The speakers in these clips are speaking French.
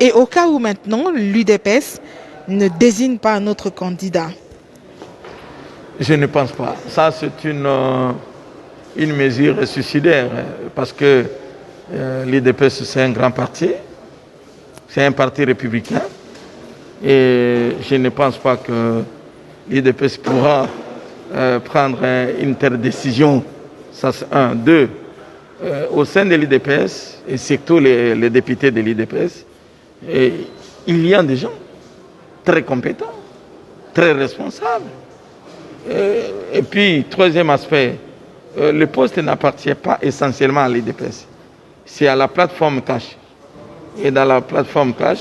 Et au cas où maintenant l'UDPS ne désigne pas un autre candidat? Je ne pense pas. Ça, c'est une mesure suicidaire, parce que l'UDPS, c'est un grand parti, c'est un parti républicain, et je ne pense pas que l'UDPS pourra prendre une telle décision. Ça, c'est un. Deux, au sein de l'UDPS, et surtout les députés de l'UDPS, il y a des gens très compétents, très responsables. Et puis, troisième aspect, le poste n'appartient pas essentiellement à l'UDPS. C'est à la plateforme Cash. Et dans la plateforme Cash,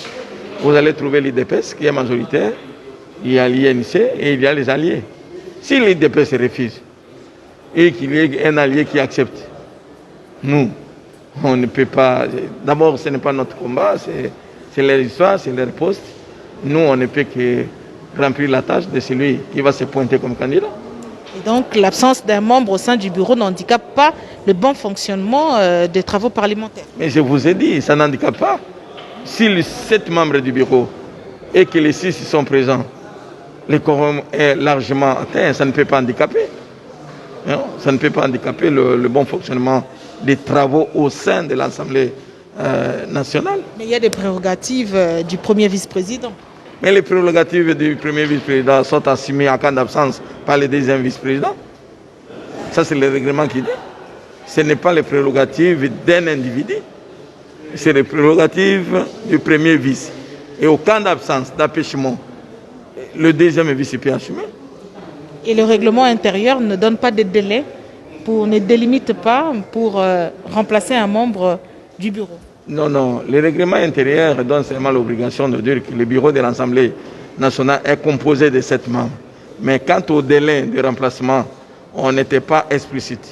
vous allez trouver l'UDPS qui est majoritaire, il y a l'INC et il y a les alliés. Si l'UDPS refuse et qu'il y ait un allié qui accepte, nous, on ne peut pas. D'abord, ce n'est pas notre combat, c'est leur histoire, c'est leur poste. Nous, on ne peut que remplir la tâche de celui qui va se pointer comme candidat. Et donc l'absence d'un membre au sein du bureau n'handicape pas le bon fonctionnement des travaux parlementaires? Mais je vous ai dit, ça n'handicape pas. Si les 7 membres du bureau et que les 6 sont présents, le quorum est largement atteint, ça ne peut pas handicaper. Non, ça ne peut pas handicaper le bon fonctionnement des travaux au sein de l'Assemblée nationale. Mais il y a des prérogatives du premier vice-président. Mais les prérogatives du premier vice-président sont assumées en cas d'absence par le deuxième vice-président. Ça, c'est le règlement qui dit. Ce n'est pas les prérogatives d'un individu, c'est les prérogatives du premier vice. Et au cas d'absence, d'empêchement, le deuxième vice peut assumer. Et le règlement intérieur ne donne pas de délai, ne délimite pas pour remplacer un membre du bureau? Non, le règlement intérieur donne seulement l'obligation de dire que le bureau de l'Assemblée nationale est composé de 7 membres. Mais quant au délai de remplacement, on n'était pas explicite.